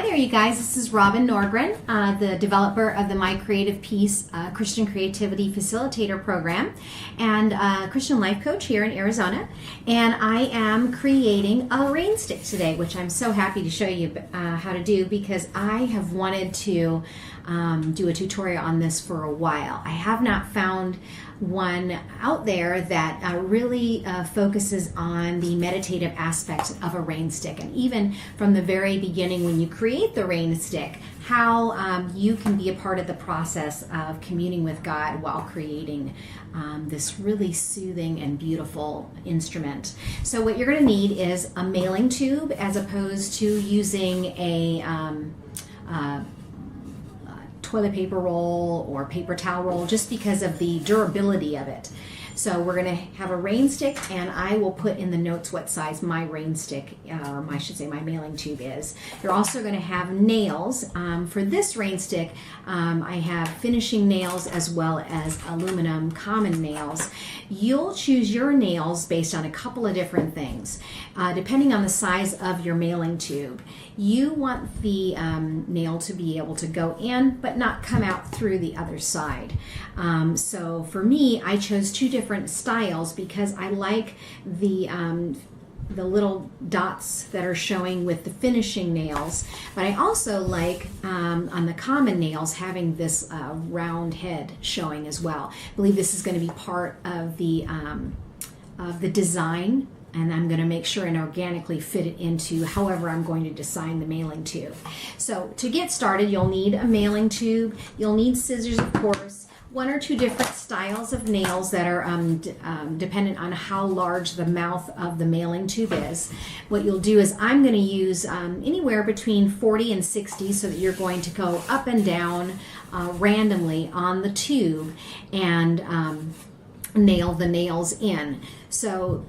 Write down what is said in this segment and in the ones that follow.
there, you guys. This is Robin Norgren, the developer of the My Creative Peace Christian Creativity Facilitator Program and Christian life coach here in Arizona. And I am creating a rain stick today, which I'm so happy to show you how to do because I have wanted to do a tutorial on this for a while. I have not found one out there that really focuses on the meditative aspects of a rain stick, and even from the very beginning when you create the rain stick, how you can be a part of the process of communing with God while creating this really soothing and beautiful instrument. So what you're going to need is a mailing tube as opposed to using a toilet paper roll or paper towel roll, just because of the durability of it. So we're going to have a rain stick, and I will put in the notes what size my rain stick, or I should say my mailing tube is. You're also going to have nails. For this rain stick, I have finishing nails as well as aluminum common nails. You'll choose your nails based on a couple of different things. Depending on the size of your mailing tube, you want the nail to be able to go in but not come out through the other side. So for me, I chose two different styles because I like the little dots that are showing with the finishing nails, but I also like on the common nails having this round head showing as well. I believe this is going to be part of the design, and I'm going to make sure and organically fit it into however I'm going to design the mailing tube. So to get started, you'll need a mailing tube, you'll need scissors, of course, one or two different styles of nails that are dependent on how large the mouth of the mailing tube is. What you'll do is I'm going to use anywhere between 40 and 60, so that you're going to go up and down randomly on the tube and nail the nails in. So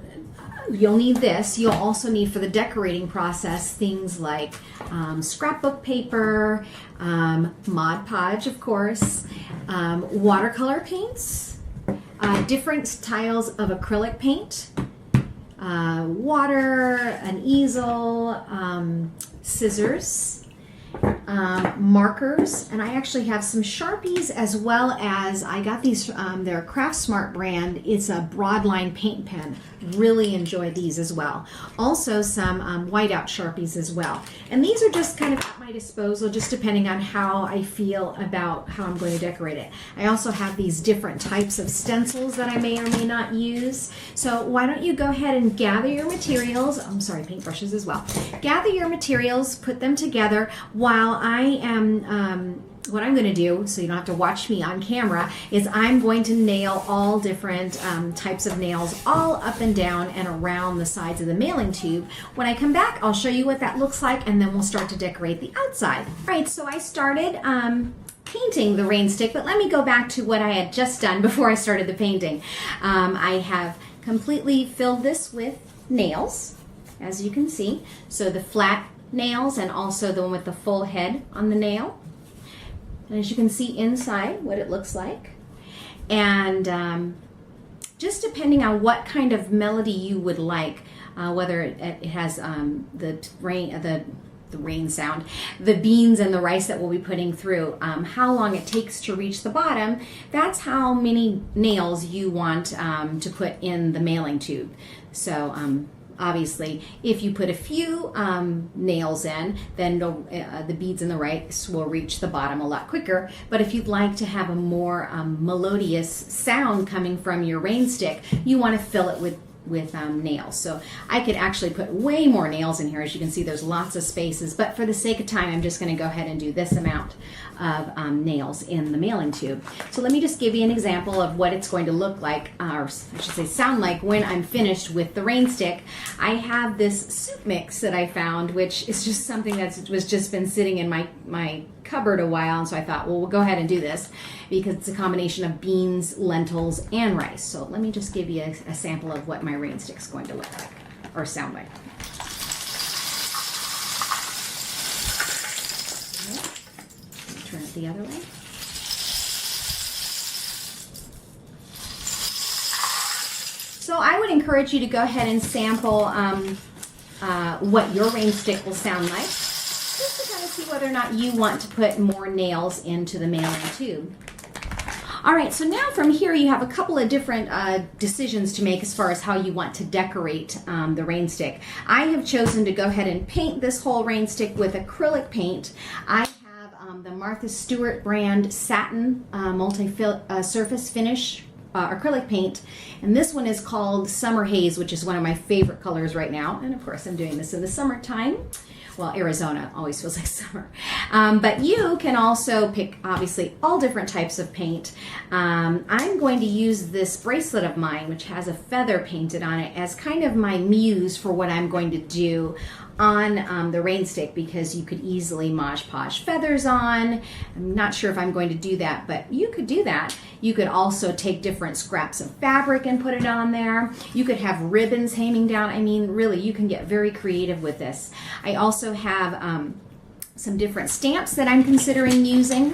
you'll need this. You'll also need, for the decorating process, things like scrapbook paper, Mod Podge, of course, watercolor paints, different styles of acrylic paint, water, an easel, scissors, markers, and I actually have some Sharpies, as well as I got these, they're Craftsmart brand. It's a broadline paint pen. Really enjoy these as well. Also some whiteout Sharpies as well. And these are just kind of at my disposal, just depending on how I feel about how I'm going to decorate it. I also have these different types of stencils that I may or may not use. So why don't you go ahead and gather your materials. I'm sorry, paintbrushes as well. Gather your materials, put them together, while I am what I'm going to do, so you don't have to watch me on camera, is I'm going to nail all different types of nails all up and down and around the sides of the mailing tube. When I come back, I'll show you what that looks like, and then we'll start to decorate the outside. All right, so I started painting the rain stick, but let me go back to what I had just done before I started the painting. I have completely filled this with nails, as you can see. So the flat nails, and also the one with the full head on the nail. And as you can see inside, what it looks like. And just depending on what kind of melody you would like, whether it has the rain sound, the beans and the rice that we'll be putting through, how long it takes to reach the bottom, that's how many nails you want to put in the mailing tube. So obviously, if you put a few nails in, then the beads and the rice will reach the bottom a lot quicker. But if you'd like to have a more melodious sound coming from your rain stick, you want to fill it with nails. So I could actually put way more nails in here. As you can see, there's lots of spaces, but for the sake of time, I'm just going to go ahead and do this amount of nails in the mailing tube. So let me just give you an example of what it's going to look like, or I should say sound like, when I'm finished with the rain stick. I have this soup mix that I found, which is just something that was just been sitting in my cupboard a while, and so I thought, well, we'll go ahead and do this because it's a combination of beans, lentils, and rice. So let me just give you a sample of what my rain stick's going to look like, or sound like. Okay. Turn it the other way. So I would encourage you to go ahead and sample what your rain stick will sound like. just to kind of see whether or not you want to put more nails into the mailing tube. All right, so now from here you have a couple of different decisions to make as far as how you want to decorate the rain stick. I have chosen to go ahead and paint this whole rain stick with acrylic paint. I have the Martha Stewart brand satin multi-surface finish acrylic paint, and this one is called Summer Haze, which is one of my favorite colors right now, and of course I'm doing this in the summertime. Well, Arizona always feels like summer. But you can also pick, obviously, all different types of paint. I'm going to use this bracelet of mine, which has a feather painted on it, as kind of my muse for what I'm going to do on the rain stick, because you could easily Mod Podge feathers on. I'm not sure if I'm going to do that, but you could do that. You could also take different scraps of fabric and put it on there. You could have ribbons hanging down. I mean, really, you can get very creative with this. I also have some different stamps that I'm considering using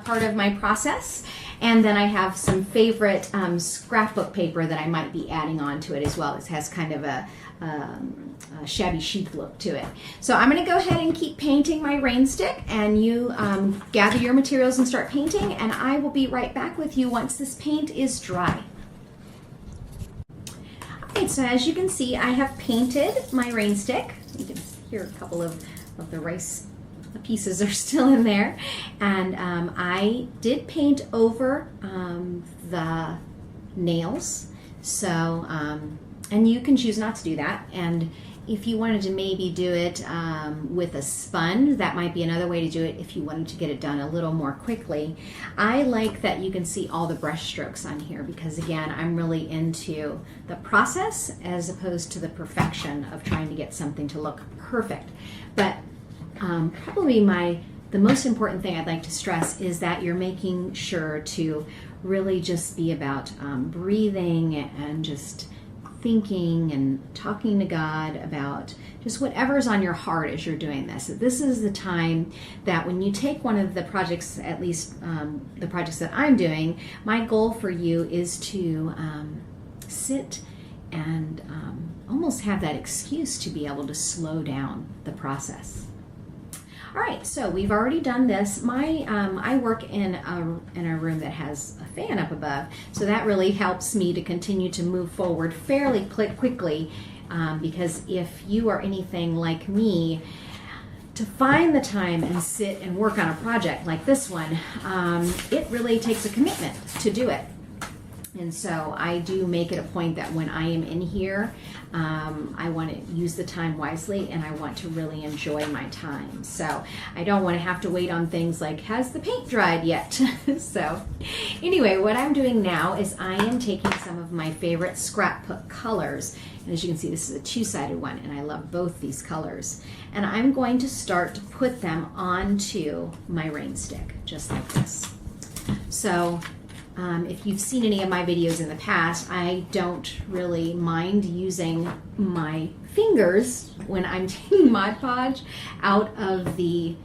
part of my process. And then I have some favorite scrapbook paper that I might be adding on to it as well. It has kind of a shabby chic look to it. So I'm going to go ahead and keep painting my rain stick, and you gather your materials and start painting, and I will be right back with you once this paint is dry. Alright, so as you can see, I have painted my rain stick. You can hear a couple of the rice pieces are still in there, and I did paint over the nails, so and you can choose not to do that, and if you wanted to maybe do it with a sponge, that might be another way to do it if you wanted to get it done a little more quickly. I like that you can see all the brush strokes on here, because again, I'm really into the process as opposed to the perfection of trying to get something to look perfect. But probably the most important thing I'd like to stress is that you're making sure to really just be about breathing and just thinking and talking to God about just whatever's on your heart as you're doing this. This is the time that when you take one of the projects, at least the projects that I'm doing, my goal for you is to sit and almost have that excuse to be able to slow down the process. All right, so we've already done this. I work in a room that has a fan up above, so that really helps me to continue to move forward fairly quickly, because if you are anything like me, to find the time and sit and work on a project like this one, it really takes a commitment to do it. And so I do make it a point that when I am in here, I want to use the time wisely, and I want to really enjoy my time. So I don't want to have to wait on things like, has the paint dried yet? So anyway, what I'm doing now is I am taking some of my favorite scrapbook colors. And as you can see, this is a two-sided one, and I love both these colors. And I'm going to start to put them onto my rain stick, just like this. So if you've seen any of my videos in the past, I don't really mind using my fingers when I'm taking Mod Podge out of the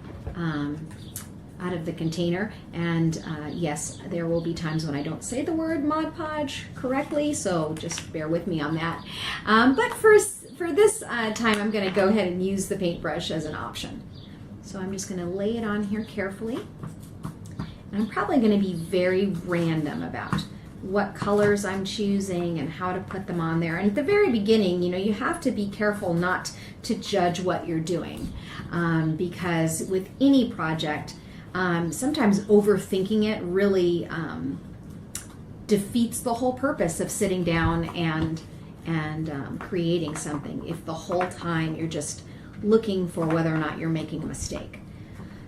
container. And yes, there will be times when I don't say the word Mod Podge correctly, so just bear with me on that. But for this time, I'm going to go ahead and use the paintbrush as an option. So I'm just going to lay it on here carefully. I'm probably going to be very random about what colors I'm choosing and how to put them on there. And at the very beginning, you have to be careful not to judge what you're doing, because with any project, sometimes overthinking it really defeats the whole purpose of sitting down and creating something, if the whole time you're just looking for whether or not you're making a mistake.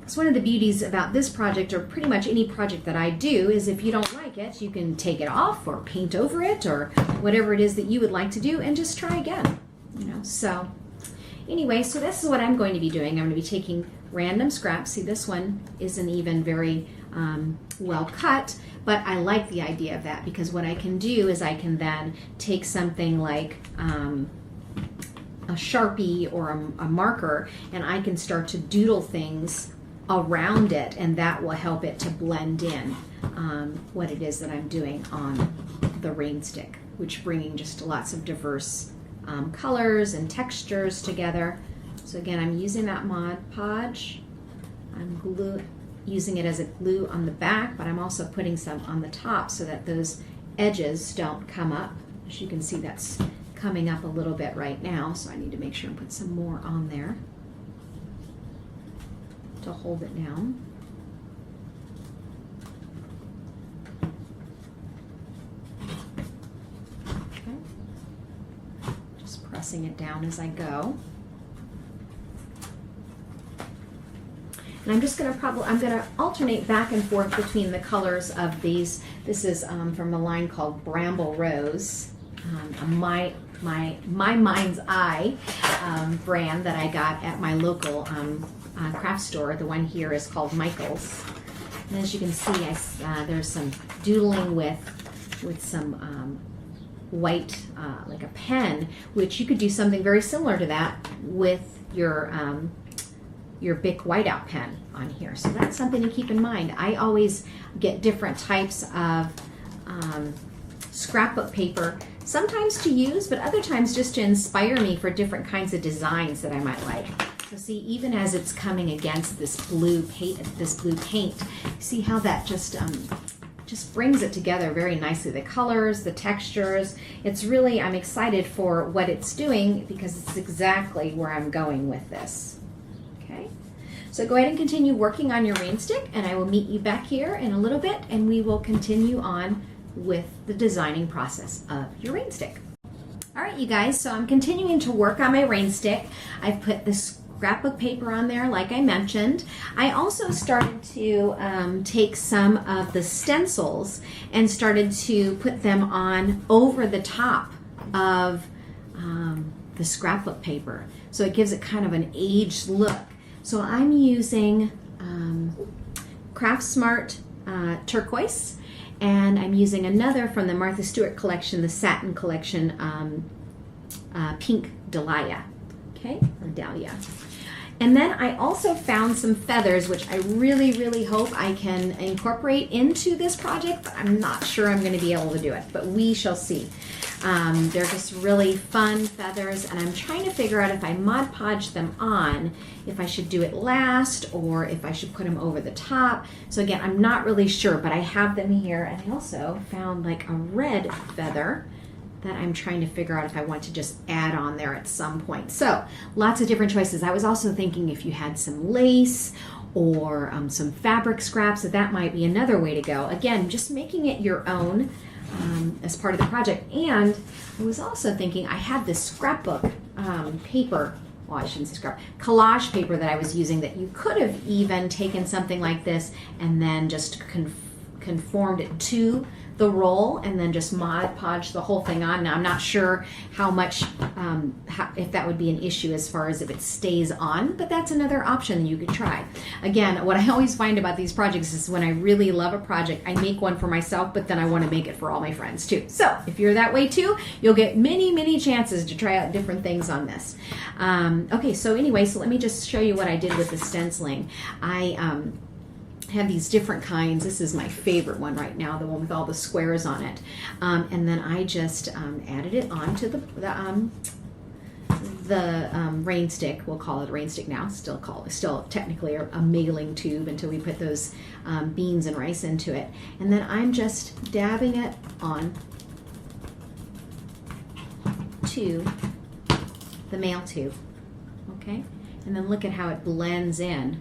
So one of the beauties about this project, or pretty much any project that I do, is if you don't like it, you can take it off or paint over it or whatever it is that you would like to do, and just try again. So anyway, so this is what I'm going to be doing. I'm going to be taking random scraps. See, this one isn't even very well cut, but I like the idea of that, because what I can do is I can then take something like a Sharpie or a marker, and I can start to doodle things around it, and that will help it to blend in what it is that I'm doing on the rain stick, which bringing just lots of diverse colors and textures together. So again, I'm using that Mod Podge. I'm using it as a glue on the back, but I'm also putting some on the top so that those edges don't come up. As you can see, that's coming up a little bit right now, so I need to make sure and put some more on there to hold it down. Okay. Just pressing it down as I go. And I'm just going to I'm going to alternate back and forth between the colors of these. This is from a line called Bramble Rose, my Mind's Eye brand that I got at my local craft store. The one here is called Michael's. And as you can see, there's some doodling with some white, like a pen, which you could do something very similar to that with your Bic whiteout pen on here. So that's something to keep in mind. I always get different types of scrapbook paper, sometimes to use, but other times just to inspire me for different kinds of designs that I might like. So see, even as it's coming against this blue paint, see how that just brings it together very nicely. The colors, the textures, it's really, I'm excited for what it's doing because it's exactly where I'm going with this. Okay, so go ahead and continue working on your rain stick, and I will meet you back here in a little bit, and we will continue on with the designing process of your rain stick. All right, you guys, so I'm continuing to work on my rain stick. I've put the scrapbook paper on there, like I mentioned. I also started to take some of the stencils and started to put them on over the top of the scrapbook paper. So it gives it kind of an aged look. So I'm using Craft Smart Turquoise, and I'm using another from the Martha Stewart collection, the Satin collection, Pink Dahlia, okay, or Dahlia. And then I also found some feathers, which I really, really hope I can incorporate into this project, but I'm not sure I'm going to be able to do it, but we shall see. They're just really fun feathers, and I'm trying to figure out if I Mod Podge them on, if I should do it last, or if I should put them over the top. So again, I'm not really sure, but I have them here, and I also found like a red feather that I'm trying to figure out if I want to just add on there at some point. So lots of different choices. I was also thinking if you had some lace or some fabric scraps, that might be another way to go. Again, just making it your own as part of the project. And I was also thinking I had this scrapbook paper, well, I shouldn't say scrap, collage paper that I was using, that you could have even taken something like this and then just conformed it to the roll and then just Mod Podge the whole thing on. Now I'm not sure how much, if that would be an issue as far as if it stays on, but that's another option you could try. Again, what I always find about these projects is when I really love a project, I make one for myself, but then I want to make it for all my friends too. So if you're that way too, you'll get many, many chances to try out different things on this. Okay, so anyway, so let me just show you what I did with the stenciling. I have these different kinds. This is my favorite one right now, the one with all the squares on it. And then I just added it onto the rain stick. We'll call it a rain stick now. Still technically a mailing tube until we put those beans and rice into it. And then I'm just dabbing it on to the mail tube. Okay? And then look at how it blends in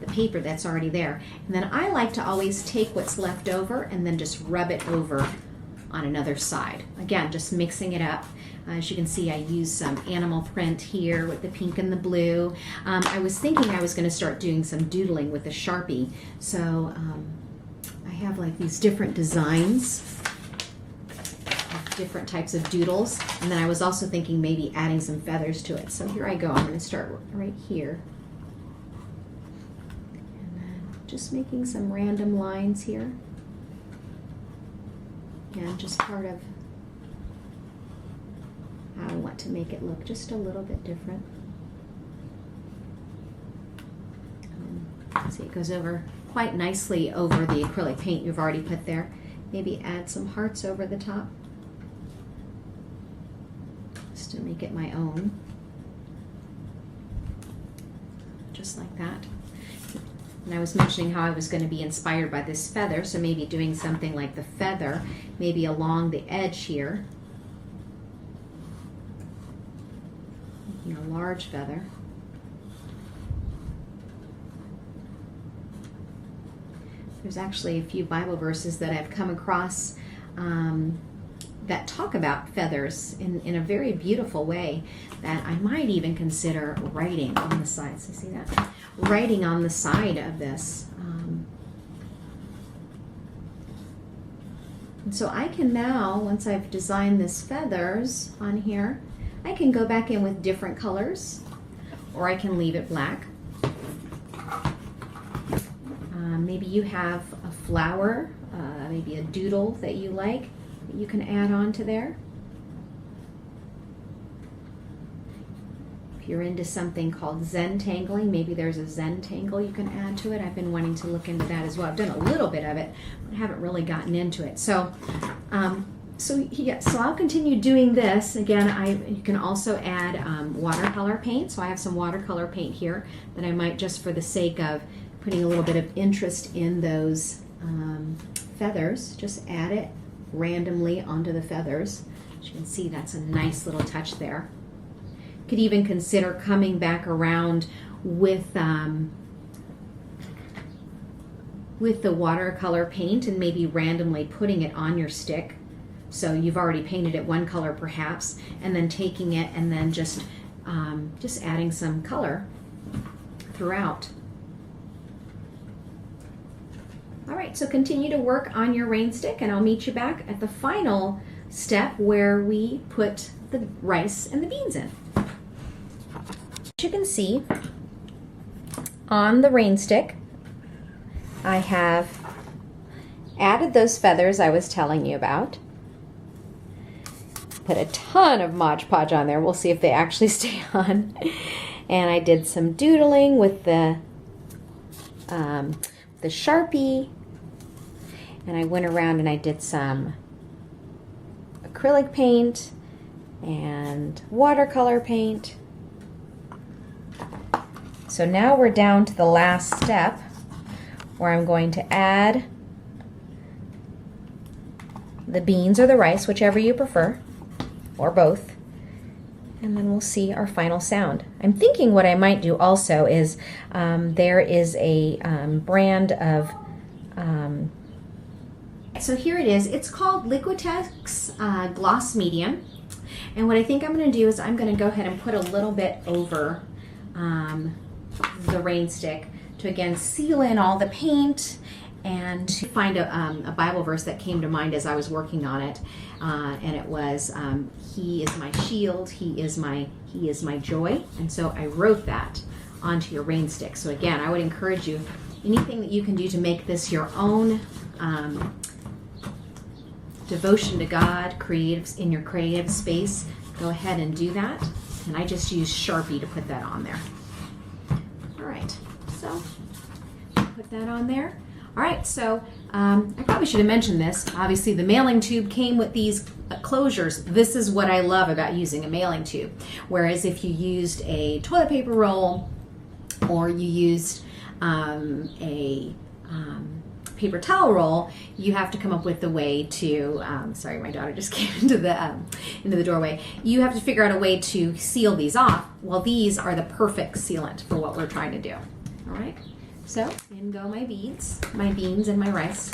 the paper that's already there. And then I like to always take what's left over and then just rub it over on another side. Again, just mixing it up. As you can see, I used some animal print here with the pink and the blue. I was thinking I was going to start doing some doodling with a Sharpie. So I have like these different designs of different types of doodles. And then I was also thinking maybe adding some feathers to it. So here I go. I'm going to start right here. Just making some random lines here. And just part of how I want to make it look just a little bit different. See, it goes over quite nicely over the acrylic paint you've already put there. Maybe add some hearts over the top just to make it my own. just like that. And I was mentioning how I was going to be inspired by this feather, so maybe doing something like the feather, maybe along the edge here. Making a large feather. There's actually a few Bible verses that I've come across that talk about feathers in a very beautiful way that I might even consider writing on the side. So see that? Writing on the side of this. And so I can now, once I've designed this feathers on here, I can go back in with different colors, or I can leave it black. Maybe you have a flower, maybe a doodle that you like, that you can add on to there. If you're into something called Zen tangling, maybe there's a Zen tangle you can add to it. I've been wanting to look into that as well. I've done a little bit of it, but I haven't really gotten into it. So I'll continue doing this. Again, you can also add watercolor paint. So I have some watercolor paint here that I might, just for the sake of putting a little bit of interest in those feathers, just add it randomly onto the feathers. As you can see, that's a nice little touch there. Could even consider coming back around with the watercolor paint and maybe randomly putting it on your stick. So you've already painted it one color perhaps, and then taking it and then just adding some color throughout. All right, so continue to work on your rain stick, and I'll meet you back at the final step where we put the rice and the beans in. As you can see, on the rain stick, I have added those feathers I was telling you about. Put a ton of Mod Podge on there. We'll see if they actually stay on. And I did some doodling with the Sharpie. And I went around and I did some acrylic paint and watercolor paint. So now we're down to the last step where I'm going to add the beans or the rice, whichever you prefer, or both. And then we'll see our final sound. I'm thinking what I might do also is there is a brand of so here it is. It's called Liquitex Gloss Medium. And what I think I'm going to do is I'm going to go ahead and put a little bit over the rain stick to again seal in all the paint and to find a Bible verse that came to mind as I was working on it. And it was, He is my shield, He is my joy. And so I wrote that onto your rain stick. So again, I would encourage you, anything that you can do to make this your own devotion to God, in your creative space, go ahead and do that. And I just use Sharpie to put that on there. All right, so put that on there. All right, so I probably should have mentioned this. Obviously, the mailing tube came with these closures. This is what I love about using a mailing tube. Whereas if you used a toilet paper roll or you used a paper towel roll, you have to come up with a way to, sorry, my daughter just came into the doorway. You have to figure out a way to seal these off. Well, these are the perfect sealant for what we're trying to do. All right, so in go my beans, and my rice.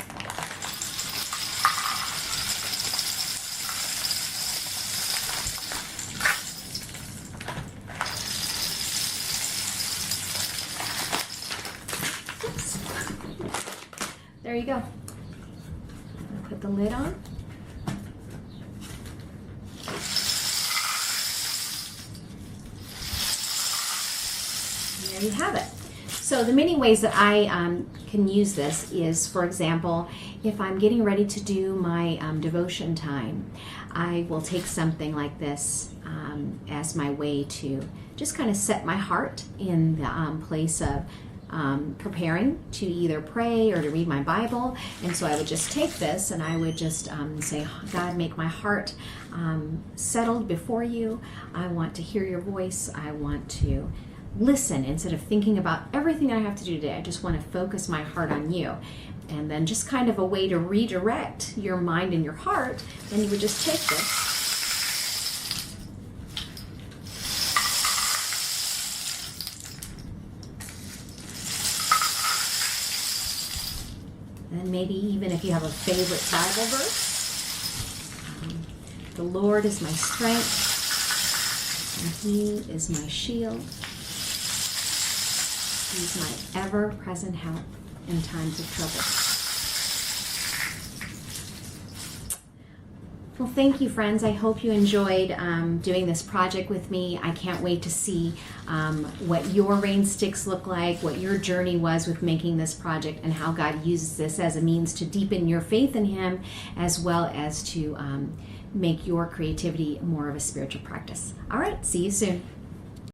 There you go. Put the lid on. And there you have it. So the many ways that I can use this is, for example, if I'm getting ready to do my devotion time, I will take something like this as my way to just kind of set my heart in the place of preparing to either pray or to read my Bible. And so I would just take this and I would just say, God, make my heart settled before you. I want to hear your voice. I want to listen instead of thinking about everything I have to do today. I just want to focus my heart on you. And then just kind of a way to redirect your mind and your heart, then you would just take this. And maybe even if you have a favorite Bible verse, the Lord is my strength, and He is my shield. He's my ever-present help in times of trouble. Well, thank you, friends. I hope you enjoyed doing this project with me. I can't wait to see what your rain sticks look like, what your journey was with making this project, and how God uses this as a means to deepen your faith in Him, as well as to make your creativity more of a spiritual practice. All right, see you soon.